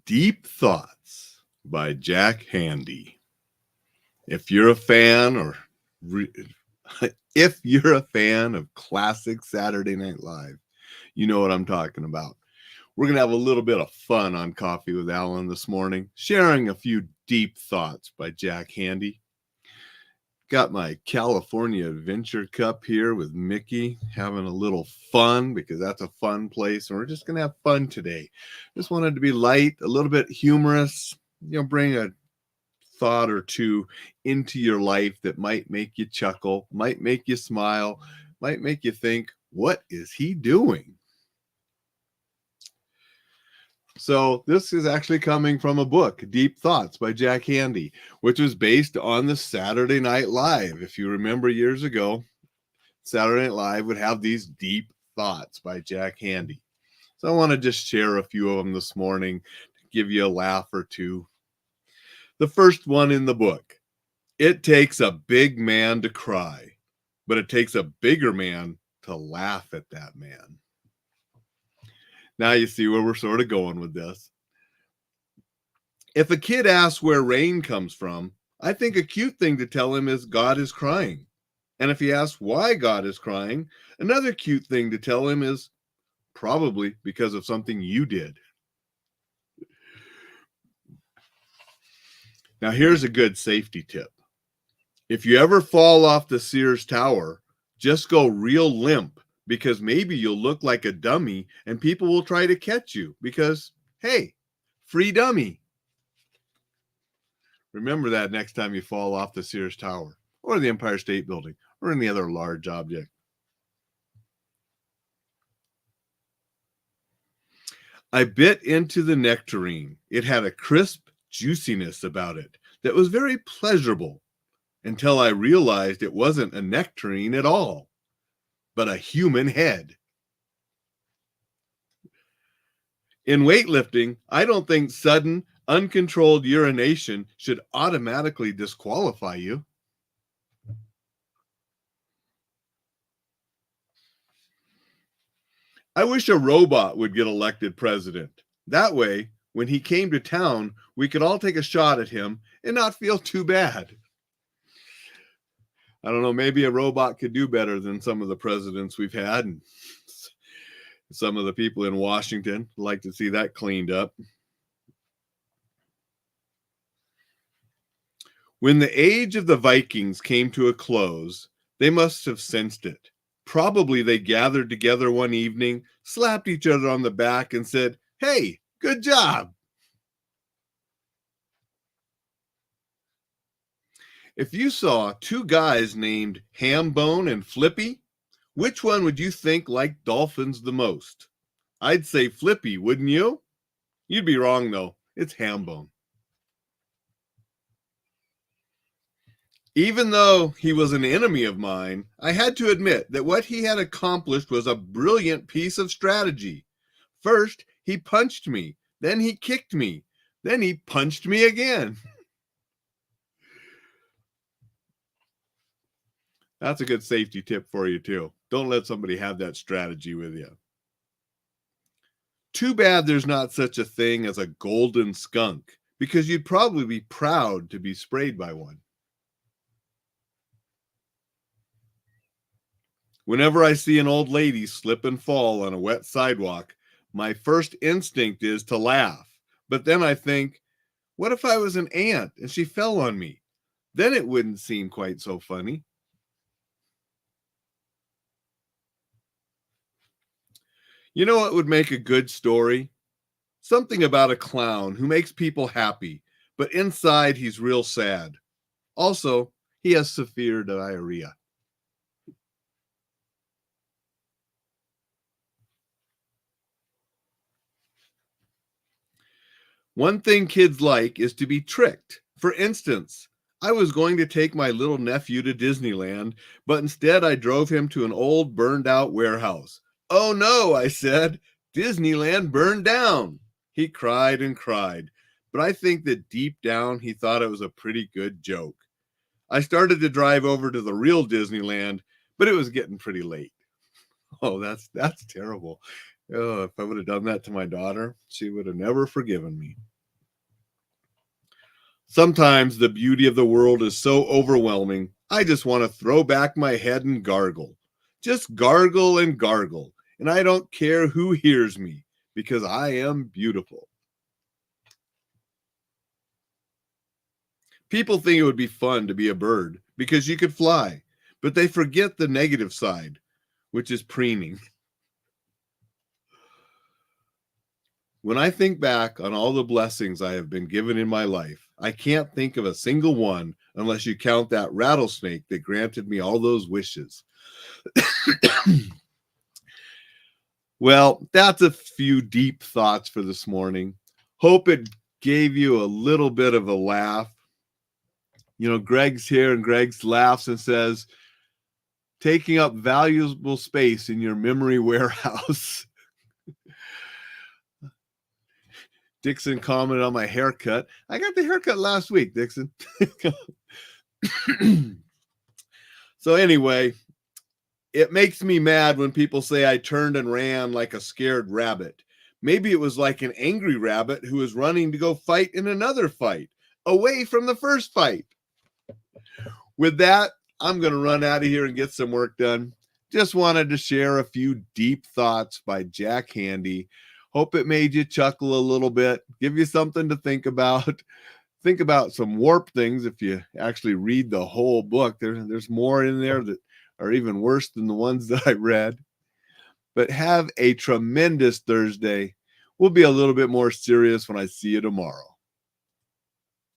Deep Thoughts by Jack Handey. If you're a fan or re- if you're a fan of classic Saturday Night Live, you know what I'm talking about. We're going to have a little bit of fun on Coffee with Alain this morning, sharing a few deep thoughts by Jack Handey. Got my California Adventure Cup here with Mickey, having a little fun because that's a fun place. And we're just going to have fun today. Just wanted to be light, a little bit humorous, bring a thought or two into your life that might make you chuckle, might make you smile, might make you think, what is he doing? So this is actually coming from a book, Deep Thoughts by Jack Handey, which was based on the Saturday Night Live. If you remember years ago, Saturday Night Live would have these deep thoughts by Jack Handey. So I want to just share a few of them this morning to give you a laugh or two. The first one in the book: it takes a big man to cry, but it takes a bigger man to laugh at that man. Now you see where we're sort of going with this. If a kid asks where rain comes from, I think a cute thing to tell him is God is crying. And if he asks why God is crying, another cute thing to tell him is probably because of something you did. Now here's a good safety tip. If you ever fall off the Sears Tower, just go real limp, because maybe you'll look like a dummy and people will try to catch you because, hey, free dummy. Remember that next time you fall off the Sears Tower or the Empire State Building or any other large object. I bit into the nectarine. It had a crisp juiciness about it that was very pleasurable until I realized it wasn't a nectarine at all, but a human head. In weightlifting, I don't think sudden, uncontrolled urination should automatically disqualify you. I wish a robot would get elected president. That way, when he came to town, we could all take a shot at him and not feel too bad. I don't know, maybe a robot could do better than some of the presidents we've had. And some of the people in Washington like to see that cleaned up. When the age of the Vikings came to a close, they must have sensed it. Probably they gathered together one evening, slapped each other on the back, and said, "Hey, good job." If you saw two guys named Hambone and Flippy, which one would you think liked dolphins the most? I'd say Flippy, wouldn't you? You'd be wrong, though. It's Hambone. Even though he was an enemy of mine, I had to admit that what he had accomplished was a brilliant piece of strategy. First, he punched me. Then he kicked me. Then he punched me again. That's a good safety tip for you, too. Don't let somebody have that strategy with you. Too bad there's not such a thing as a golden skunk, because you'd probably be proud to be sprayed by one. Whenever I see an old lady slip and fall on a wet sidewalk, my first instinct is to laugh. But then I think, what if I was an ant and she fell on me? Then it wouldn't seem quite so funny. You know what would make a good story? Something about a clown who makes people happy, but inside he's real sad. Also, he has severe diarrhea. One thing kids like is to be tricked. For instance, I was going to take my little nephew to Disneyland, but instead I drove him to an old burned out warehouse. "Oh no," I said, "Disneyland burned down." He cried and cried, but I think that deep down he thought it was a pretty good joke. I started to drive over to the real Disneyland, but it was getting pretty late. Oh, that's terrible. Oh, if I would have done that to my daughter, she would have never forgiven me. Sometimes the beauty of the world is so overwhelming, I just want to throw back my head and gargle. Just gargle and gargle. And I don't care who hears me because I am beautiful. People think it would be fun to be a bird because you could fly, but they forget the negative side, which is preening. When I think back on all the blessings I have been given in my life, I can't think of a single one unless you count that rattlesnake that granted me all those wishes. Well, that's a few deep thoughts for this morning. Hope it gave you a little bit of a laugh. You know, Greg's here and Greg's laughs and says, taking up valuable space in your memory warehouse. Dixon commented on my haircut. I got the haircut last week, Dixon. So anyway, it makes me mad when people say I turned and ran like a scared rabbit. Maybe it was like an angry rabbit who was running to go fight in another fight, away from the first fight. With that, I'm going to run out of here and get some work done. Just wanted to share a few deep thoughts by Jack Handey. Hope it made you chuckle a little bit, give you something to think about. Think about some warp things if you actually read the whole book. There's more in there that are even worse than the ones that I read. But have a tremendous Thursday. We'll be a little bit more serious when I see you tomorrow.